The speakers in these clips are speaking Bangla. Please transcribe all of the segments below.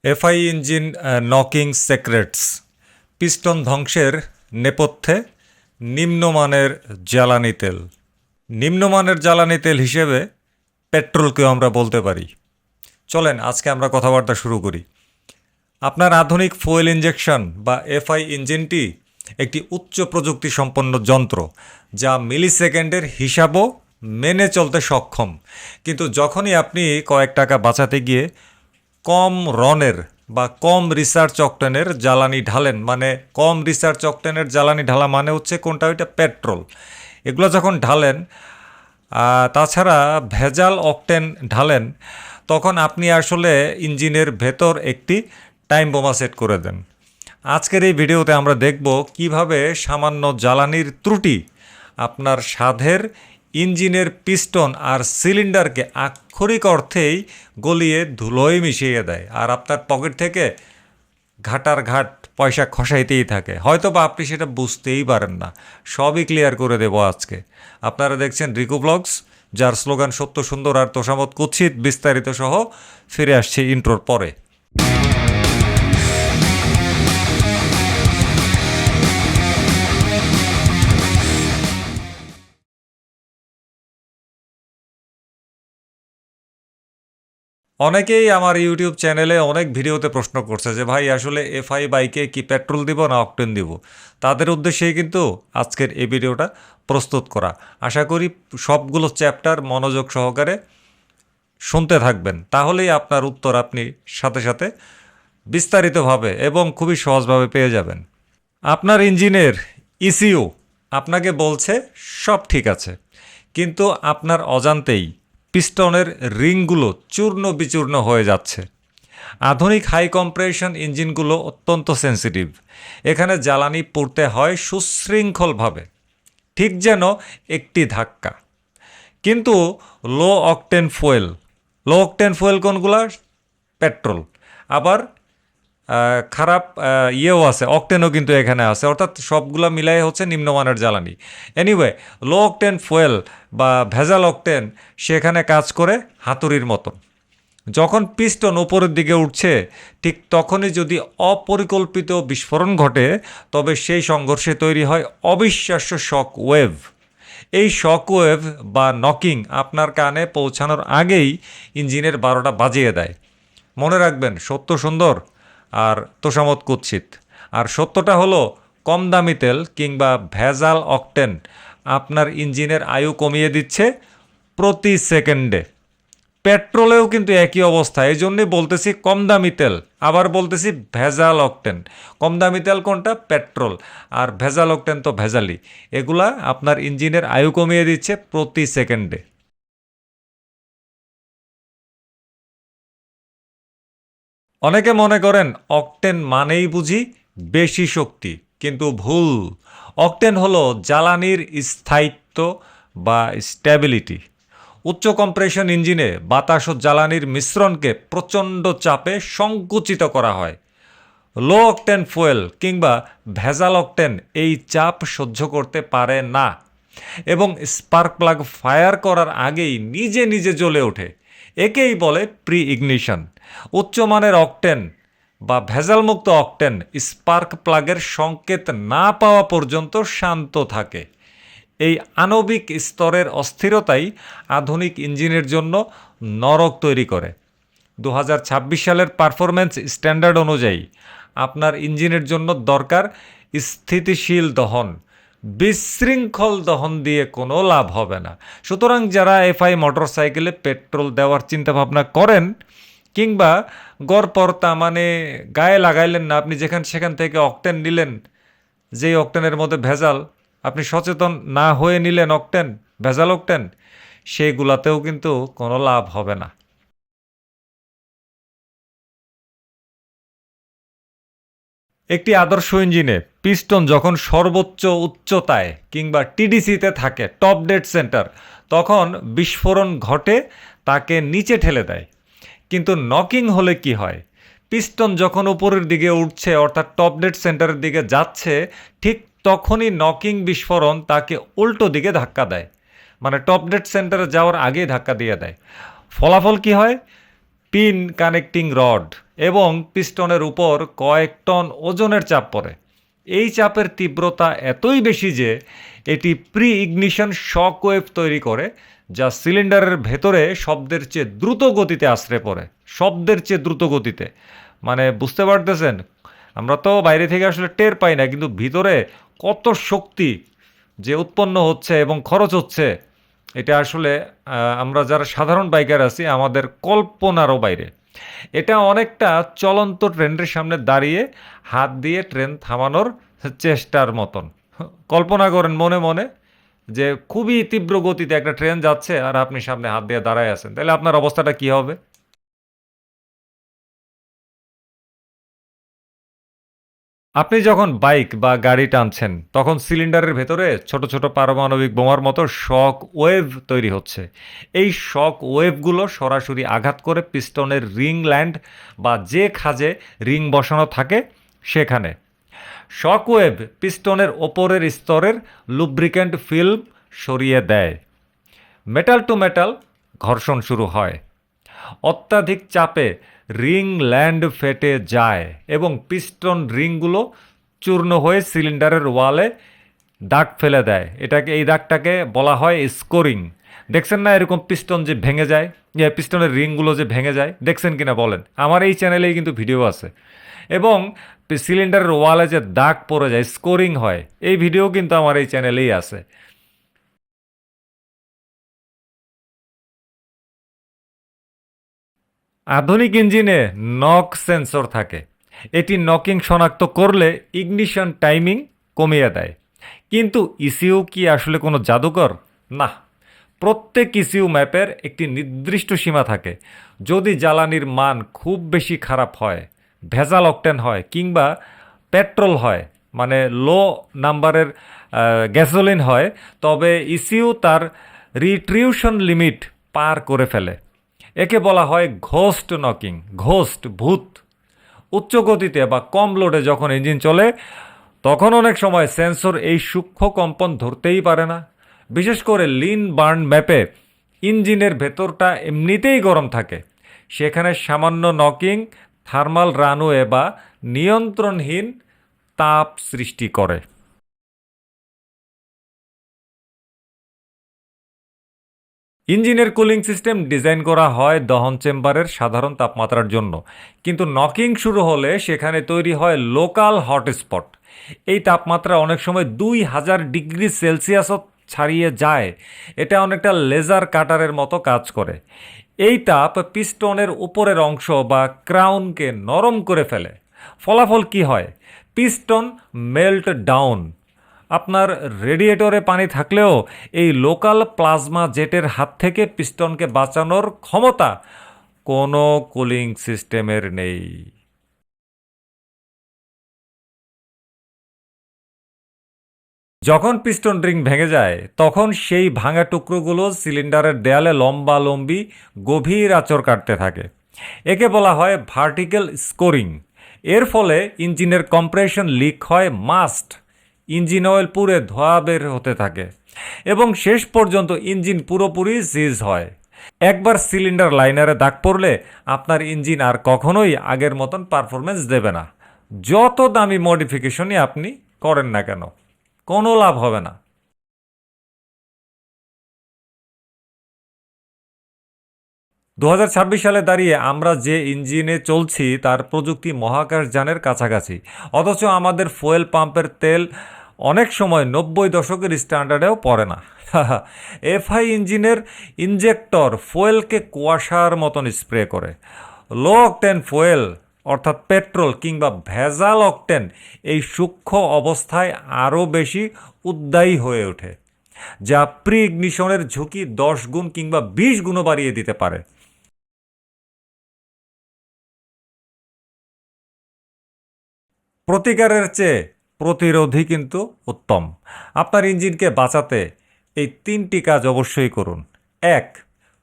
FI engine knocking secrets. Piston ধ্বংসের নেপথ্যে নিম্নমানের জ্বালানি তেল। নিম্নমানের জ্বালানি তেল হিসেবে পেট্রোলকেও আমরা বলতে পারি। চলেন আজকে আমরা কথাবার্তা শুরু করি। আপনার আধুনিক ফুয়েল ইঞ্জেকশন বা এফআই ইঞ্জিনটি একটি উচ্চ প্রযুক্তি সম্পন্ন যন্ত্র, যা মিলি সেকেন্ডের হিসাবও মেনে চলতে সক্ষম। কিন্তু যখনই আপনি কয়েক টাকা বাঁচাতে গিয়ে কম রনের বা কম রিসার্চ অকটেনের জ্বালানি ঢালেন, মানে কম রিসার্চ অকটেনের জ্বালানি ঢালা মানে হচ্ছে কোনটা, ওইটা পেট্রোল, এগুলো যখন ঢালেন, তাছাড়া ভেজাল অকটেন ঢালেন, তখন আপনি আসলে ইঞ্জিনের ভেতর একটি টাইম বোমা সেট করে দেন। আজকের এই ভিডিওতে আমরা দেখব কিভাবে সামান্য জ্বালানির ত্রুটি আপনার সাধের ইঞ্জিনের পিস্টন আর সিলিন্ডারকে আক্ষরিক অর্থেই গলিয়ে ধুলোয় মিশিয়ে দেয়, আর আপনার পকেট থেকে ঘাটার ঘাট পয়সা খসাইতেই থাকে। হয়তো বা আপনি সেটা বুঝতেই পারেন না। সবই ক্লিয়ার করে দেব আজকে। আপনারা দেখছেন রিকু ব্লগস, যার স্লোগান সত্য সুন্দর আর তোষামত কুৎসিত। বিস্তারিত সহ ফিরে আসছে ইন্ট্রোর পরে। অনেকেই আমার ইউটিউব চ্যানেলে অনেক ভিডিওতে প্রশ্ন করছে যে ভাই আসলে এফআই বাইকে কি পেট্রোল দিব না অকটেন দিব। তাদের উদ্দেশ্যেই কিন্তু আজকের এই ভিডিওটা প্রস্তুত করা। আশা করি সবগুলো চ্যাপ্টার মনোযোগ সহকারে শুনতে থাকবেন, তাহলেই আপনার উত্তর আপনি সাথে সাথে বিস্তারিতভাবে এবং খুবই সহজভাবে পেয়ে যাবেন। আপনার ইঞ্জিনের ইসিইউ আপনাকে বলছে সব ঠিক আছে, কিন্তু আপনার অজান্তেই পিস্টনের রিংগুলো চূর্ণ বিচূর্ণ হয়ে যাচ্ছে। আধুনিক হাই কম্প্রেশন ইঞ্জিনগুলো অত্যন্ত সেন্সিটিভ। এখানে জ্বালানি পড়তে হয় সুশৃঙ্খলভাবে, ঠিক যেন একটি ধাক্কা। কিন্তু লো অকটেন ফুয়েল কোনগুলা? পেট্রোল। আবার খারাপ ইয়েও আছে, অকটেনও কিন্তু এখানে আছে, অর্থাৎ সবগুলো মিলাই হচ্ছে নিম্নমানের জ্বালানি। এনিওয়ে, লো অকটেন ফুয়েল বা ভেজাল অকটেন সেখানে কাজ করে হাতুড়ির মতন। যখন পিস্টন উপরের দিকে উঠছে, ঠিক তখনই যদি অপরিকল্পিত বিস্ফোরণ ঘটে, তবে সেই সংঘর্ষে তৈরি হয় অবিশ্বাস্য শক ওয়েভ। এই শক ওয়েভ বা নকিং আপনার কানে পৌঁছানোর আগেই ইঞ্জিনের 12টা বাজিয়ে দেয়। মনে রাখবেন, সত্য সুন্দর আর তোষামত কুৎসিত। আর সত্যটা হলো, কম দামি তেল কিংবা ভেজাল অকটেন আপনার ইঞ্জিনের আয়ু কমিয়ে দিচ্ছে প্রতি সেকেন্ডে। পেট্রোলেও কিন্তু একই অবস্থা। এই জন্যই বলতেছি কম দামি তেল, আবার বলতেছি ভেজাল অকটেন। কম দামি তেল কোনটা? পেট্রোল। আর ভেজাল অকটেন তো ভেজালি। এগুলা আপনার ইঞ্জিনের আয়ু কমিয়ে দিচ্ছে প্রতি সেকেন্ডে। অনেকে মনে করেন অকটেন মানেই বুঝি বেশি শক্তি, কিন্তু ভুল। অকটেন হলো জ্বালানির স্থায়িত্ব বা স্ট্যাবিলিটি। উচ্চ কম্প্রেশন ইঞ্জিনে বাতাস ও জ্বালানির মিশ্রণকে প্রচণ্ড চাপে সংকুচিত করা হয়। লো অকটেন ফুয়েল কিংবা ভেজাল অকটেন এই চাপ সহ্য করতে পারে না এবং স্পার্ক প্লাগ ফায়ার করার আগেই নিজে নিজে জ্বলে ওঠে। একেই বলে প্রি ইগনিশন। উচ্চমানের অকটেন বা ভেজালমুক্ত অকটেন স্পার্ক প্লাগের সংকেত না পাওয়া পর্যন্ত শান্ত থাকে। এই আণবিক স্তরের অস্থিরতাই আধুনিক ইঞ্জিনের জন্য নরক তৈরি করে। 2026 সালের পারফরম্যান্স স্ট্যান্ডার্ড অনুযায়ী আপনার ইঞ্জিনের জন্য দরকার স্থিতিশীল দহন। বিশৃঙ্খল দহন দিয়ে কোনো লাভ হবে না। সুতরাং যারা এফআই মোটরসাইকেলে পেট্রোল দেওয়ার চিন্তাভাবনা করেন, কিংবা গড়পড়তা মানে গায়ে লাগাইলেন না, আপনি যেখান সেখান থেকে অকটেন নিলেন, যেই অকটেনের মধ্যে ভেজাল, আপনি সচেতন না হয়ে নিলেন অকটেন, ভেজাল অকটেন, সেগুলাতেও কিন্তু কোনো লাভ হবে না। একটি আদর্শ ইঞ্জিনে পিস্টন যখন সর্বোচ্চ উচ্চতায় কিংবা টিডিসিতে থাকে, টপ ডেড সেন্টার, তখন বিস্ফোরণ ঘটে তাকে নিচে ঠেলে দেয়। কিন্তু নকিং হলে কি হয়? পিস্টন যখন উপরের দিকে উঠছে, অর্থাৎ টপ ডেড সেন্টারের দিকে যাচ্ছে, ঠিক তখনই নকিং বিস্ফোরণ তাকে উল্টো দিকে ধাক্কা দেয়, মানে টপ ডেড সেন্টারে যাওয়ার আগেই ধাক্কা দিয়ে দেয়। ফলাফল কি হয়? পিন কানেক্টিং রড এবং পিস্টনের উপর কয়েক টন ওজনের চাপ পড়ে। এই চাপের তীব্রতা এতই বেশি যে এটি প্রি ইগনিশন শক ওয়েভ তৈরি করে, যা সিলিন্ডারের ভেতরে শব্দের চেয়ে দ্রুত গতিতে আছড়ে পড়ে। শব্দের চেয়ে দ্রুত গতিতে, মানে বুঝতে পারতেছেন, আমরা তো বাইরে থেকে আসলে টের পাই না, কিন্তু ভিতরে কত শক্তি যে উৎপন্ন হচ্ছে এবং খরচ হচ্ছে, এটা আসলে আমরা যারা সাধারণ বাইকার আছি আমাদের কল্পনারও বাইরে। এটা অনেকটা চলন্ত ট্রেনের সামনে দাঁড়িয়ে হাত দিয়ে ট্রেন থামানোর চেষ্টার মতন। কল্পনা করেন মনে মনে যে খুবই তীব্র গতিতে একটা ট্রেন যাচ্ছে আর আপনি সামনে হাত দিয়ে দাঁড়ায় আছেন, তাহলে আপনার অবস্থাটা কি হবে? আপনি যখন বাইক বা গাড়ি টানছেন তখন সিলিন্ডারের ভেতরে ছোট ছোট পারমাণবিক বোমার মতো শক ওয়েভ তৈরি হচ্ছে। এই শক ওয়েভগুলো সরাসরি আঘাত করে পিস্টনের রিং ল্যান্ড বা যে খাঁজে রিং বসানো থাকে সেখানে। শক ওয়েভ পিস্টনের ওপরের স্তরের লুব্রিক্যান্ট ফিল্ম সরিয়ে দেয়। মেটাল টু মেটাল ঘর্ষণ শুরু হয়। অত্যাধিক চাপে রিং ল্যান্ড ফেটে যায় এবং পিস্টন রিংগুলো চূর্ণ হয়ে সিলিন্ডারের ওয়ালে দাগ ফেলে দেয়। এই দাগটাকে বলা হয় স্কোরিং। দেখছেন না এরকম পিস্টন যে ভেঙে যায়, পিস্টনের রিংগুলো যে ভেঙে যায়, দেখছেন কিনা বলেন? আমার এই চ্যানেলেই কিন্তু ভিডিও আছে। এবং সিলিন্ডারের ওয়ালে যে দাগ পড়ে যায়, স্কোরিং হয়, এই ভিডিও কিন্তু আমার এই চ্যানেলেই আছে। আধুনিক ইঞ্জিনে নক সেন্সর থাকে। এটি নকিং শনাক্ত করলে ইগনিশন টাইমিং কমিয়ে দেয়। কিন্তু ইসিইউ কি আসলে কোনো জাদুকর? না। প্রত্যেক ইসিইউ ম্যাপের একটি নির্দিষ্ট সীমা থাকে। যদি জ্বালানির মান খুব বেশি খারাপ হয়, ভেজাল অকটেন হয় কিংবা পেট্রোল হয়, মানে লো নাম্বারের গ্যাসোলিন হয়, তবে ইসিইউ তার রিট্রিউশন লিমিট পার করে ফেলে। একে বলা হয় ঘোস্ট নকিং, ঘোস্ট ভূত। উচ্চ গতিতে বা কম লোডে যখন ইঞ্জিন চলে তখন অনেক সময় সেন্সর এই সূক্ষ্ম কম্পন ধরতেই পারে না। বিশেষ করে লিন বার্ন ম্যাপে ইঞ্জিনের ভেতরটা এমনিতেই গরম থাকে, সেখানে সামান্য নকিং থার্মাল রানওয়ে বা নিয়ন্ত্রণহীন তাপ সৃষ্টি করে। ইঞ্জিনের কুলিং সিস্টেম ডিজাইন করা হয় দহন চেম্বারের সাধারণ তাপমাত্রার জন্য, কিন্তু নকিং শুরু হলে সেখানে তৈরি হয় লোকাল হটস্পট। এই তাপমাত্রা অনেক সময় 2000 ডিগ্রি সেলসিয়াসও ছাড়িয়ে যায়। এটা অনেকটা লেজার কাটারের মতো কাজ করে। এই তাপ পিস্টনের উপরের অংশ বা ক্রাউনকে নরম করে ফেলে। ফলাফল কি হয়? Piston melt down. আপনার রেডিয়েটরে পানি থাকলেও এই লোকাল প্লাজমা জেটের হাত থেকে পিস্টনকে বাঁচানোর ক্ষমতা কোনো কুলিং সিস্টেমের নেই। যখন পিস্টন রিং ভেঙে যায় তখন সেই ভাঙা টুকরোগুলো সিলিন্ডারের দেয়ালে লম্বালম্বি গভীর আঁচড় কাটতে থাকে। একে বলা হয় ভার্টিক্যাল স্কোরিং। এর ফলে ইঞ্জিনের কম্প্রেশন লিক হয় মাস্ট, ইঞ্জিন অয়েল পুড়ে ধোঁয়া বের হতে থাকে এবং শেষ পর্যন্ত ইঞ্জিন পুরোপুরি সিজ হয়। একবার সিলিন্ডার লাইনারে দাগ পড়লে আপনার ইঞ্জিন আর কখনোই আগের মতন পারফরমেন্স দেবে না। যত দামি মডিফিকেশনই আপনি করেন না কেন, কোনো লাভ হবে না। 2026 সালে দাঁড়িয়ে আমরা যে ইঞ্জিনে চলছি তার প্রযুক্তি মহাকাশযানের কাছাকাছি, অথচ আমাদের ফুয়েল পাম্পের তেল অনেক সময় 90 দশকের স্ট্যান্ডার্ডেও পড়ে না। এফআই ইঞ্জিনের ইনজেক্টর ফুয়েলকে কুয়াশার মতন স্প্রে করে। লো অকটেন ফুয়েল অর্থাৎ পেট্রোল কিংবা ভেজাল অকটেন এই সূক্ষ্ম অবস্থায় আরও বেশি উদ্দায়ী হয়ে ওঠে, যা প্রি ইগনিশনের ঝুঁকি 10 গুণ কিংবা 20 গুণও বাড়িয়ে দিতে পারে। প্রতিকারের চেয়ে প্রতিরোধই কিন্তু উত্তম। আপনার ইঞ্জিনকে বাঁচাতে এই 3টি কাজ অবশ্যই করুন। 1.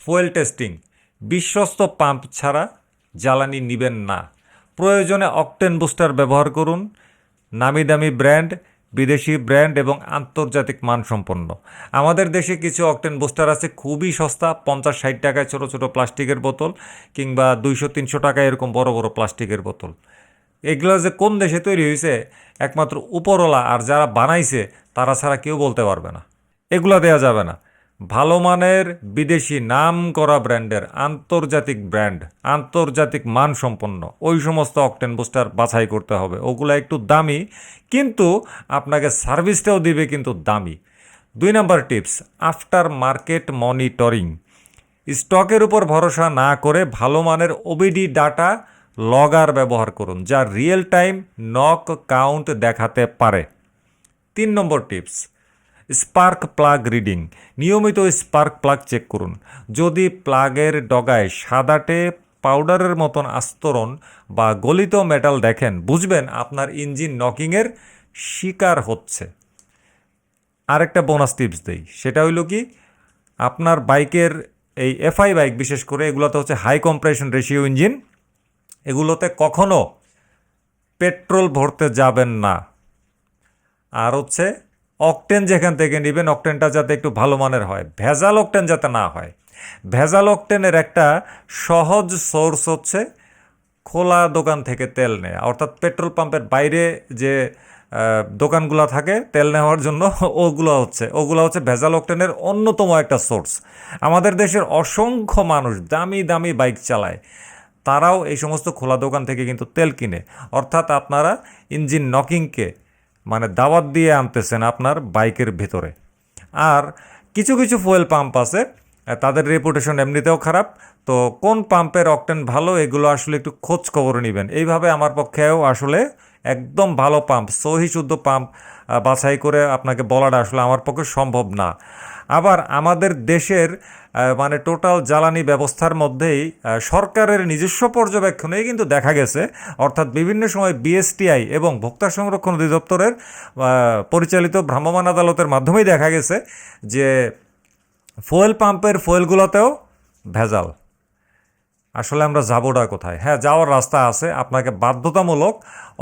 Fuel testing. বিশ্বস্ত পাম্প ছাড়া জ্বালানি নেবেন না। প্রয়োজনে অকটেন বুস্টার ব্যবহার করুন। নামি দামি ব্র্যান্ড বিদেশি ব্র্যান্ড এবং আন্তর্জাতিক মানসম্পন্ন। আমাদের দেশে কিছু অকটেন বুস্টার আছে খুবই সস্তা, 50-60 টাকায় ছোটো ছোটো প্লাস্টিকের বোতল, কিংবা 200-300 টাকায় এরকম বড় বড় প্লাস্টিকের বোতল। এগুলো যে কোন দেশে তৈরি হয়েছে একমাত্র উপরওয়ালা আর যারা বানাইছে তারা ছাড়া কেউ বলতে পারবে না। এগুলো দেয়া যাবে না। ভালো মানের বিদেশি নাম করা ব্র্যান্ডের আন্তর্জাতিক ব্র্যান্ড, আন্তর্জাতিক মানসম্পন্ন ওই সমস্ত অকটেন বুস্টার বাছাই করতে হবে। ওগুলো একটু দামি, কিন্তু আপনাকে সার্ভিসটাও দিবে কিন্তু দামি। 2 নম্বর টিপস, আফটার মার্কেট মনিটরিং। স্টকের উপর ভরসা না করে ভালো মানের ওবিডি ডাটা লগার ব্যবহার করুন, যা রিয়েল টাইম নক কাউন্ট দেখাতে পারে। 3 নম্বর টিপস, স্পার্ক প্লাগ রিডিং। নিয়মিত স্পার্ক প্লাগ চেক করুন। যদি প্লাগের ডগায় সাদাটে পাউডারের মতন আস্তরণ বা গলিত মেটাল দেখেন, বুঝবেন আপনার ইঞ্জিন নকিংয়ের শিকার হচ্ছে। আরেকটা বোনাস টিপস দেই, সেটা হইল কি, আপনার বাইকের এই এফআই বাইক বিশেষ করে এগুলোতে হচ্ছে হাই কম্প্রেশন রেশিও ইঞ্জিন, এগুলোতে কখনো পেট্রোল ভরতে যাবেন না। আর হচ্ছে অকটেন যেখান থেকে নেবেন, অকটেনটা যাতে একটু ভালো মানের হয়, ভেজাল অকটেন যাতে না হয়। ভেজাল অকটেনের একটা সহজ সোর্স হচ্ছে খোলা দোকান থেকে তেল নেয়, অর্থাৎ পেট্রোল পাম্পের বাইরে যে দোকানগুলো থাকে তেল নেওয়ার জন্য, ওগুলো হচ্ছে ভেজাল অকটেনের অন্যতম একটা সোর্স। আমাদের দেশের অসংখ্য মানুষ দামি দামি বাইক চালায়, তারাও এই সমস্ত খোলা দোকান থেকে কিন্তু তেল কিনে। অর্থাৎ আপনারা ইঞ্জিন নকিংকে মানে দাওয়াত দিয়ে আনতেছেন আপনার বাইকের ভেতরে। আর কিছু কিছু ফুয়েল পাম্প আছে, তাদের রেপুটেশন এমনিতেও খারাপ, তো কোন পাম্পের অকটেন ভালো এগুলো আসলে একটু খোঁজ খবর নেবেন। এইভাবে আমার পক্ষেও আসলে একদম ভালো পাম্প, সহি শুদ্ধ পাম্প বাছাই করে আপনাকে বলাটা আসলে আমার পক্ষে সম্ভব না। আবার আমাদের দেশের মানে টোটাল জ্বালানি ব্যবস্থার মধ্যেই সরকারের নিজস্ব পর্যবেক্ষণেই কিন্তু দেখা গেছে, অর্থাৎ বিভিন্ন সময় বিএসটিআই এবং ভোক্তা সংরক্ষণ অধিদপ্তরের পরিচালিত ভ্রাম্যমাণ আদালতের মাধ্যমেই দেখা গেছে যে ফুয়েল পাম্পের ফুয়েলগুলোতেও ভেজাল। আসলে আমরা যাবোটা কোথায়? হ্যাঁ, যাওয়ার রাস্তা আছে, আপনাকে বাধ্যতামূলক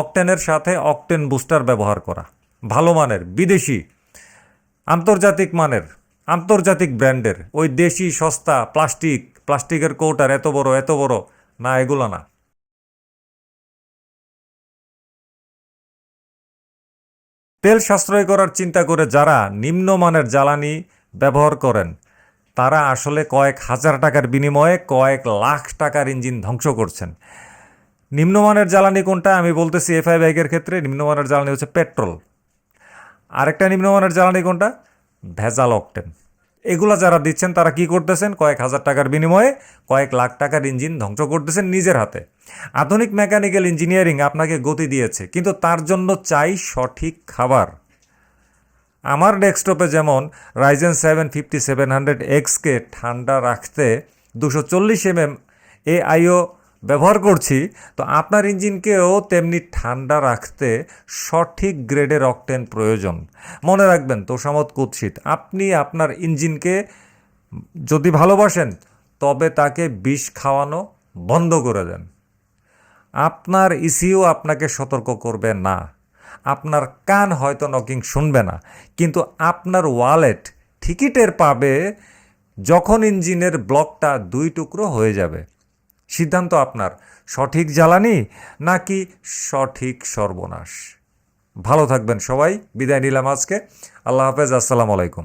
অকটেনের সাথে অকটেন বুস্টার ব্যবহার করা, ভালো মানের বিদেশি আন্তর্জাতিক মানের আন্তর্জাতিক ব্র্যান্ডের। ওই দেশি সস্তা প্লাস্টিকের কৌটার এত বড় না, এগুলো না। তেল সাশ্রয় করার চিন্তা করে যারা নিম্নমানের জ্বালানি ব্যবহার করেন, তারা আসলে কয়েক হাজার টাকার বিনিময়ে কয়েক লাখ টাকার ইঞ্জিন ধ্বংস করছেন। নিম্নমানের জ্বালানি কোনটা আমি বলতেছি, এফআই বাইকের ক্ষেত্রে নিম্নমানের জ্বালানি হচ্ছে পেট্রোল। আরেকটা নিম্নমানের জ্বালানি কোনটা? ভেজাল অকটেন। এগুলা যারা দিচ্ছেন তারা কি করতেছেন? কয়েক হাজার টাকার বিনিময়ে কয়েক লাখ টাকার ইঞ্জিন ধ্বংস করতেছেন নিজের হাতে। আধুনিক মেকানিক্যাল ইঞ্জিনিয়ারিং আপনাকে গতি দিয়েছে, কিন্তু তার জন্য চাই সঠিক খাবার। আমার ডেস্কটপে যেমন রাইজেন 7 5700Xকে ঠান্ডা রাখতে 240 mm AIO ব্যবহার করছি, তো আপনার ইঞ্জিনকেও তেমনি ঠান্ডা রাখতে সঠিক গ্রেডের অকটেন প্রয়োজন। মনে রাখবেন, তোষামত কুৎসিত। আপনি আপনার ইঞ্জিনকে যদি ভালোবাসেন তবে তাকে বিষ খাওয়ানো বন্ধ করে দেন। আপনার ইসিও আপনাকে সতর্ক করবে না, আপনার কান হয়তো নকিং শুনবে না, কিন্তু আপনার ওয়ালেট ঠিকই টের পাবে যখন ইঞ্জিনের ব্লকটা 2 টুকরো হয়ে যাবে। সিদ্ধান্ত আপনার, সঠিক জ্বালানি নাকি সঠিক সর্বনাশ। ভালো থাকবেন সবাই, বিদায় নিলাম আজকে। আল্লাহ হাফেজ, আসসালামু আলাইকুম।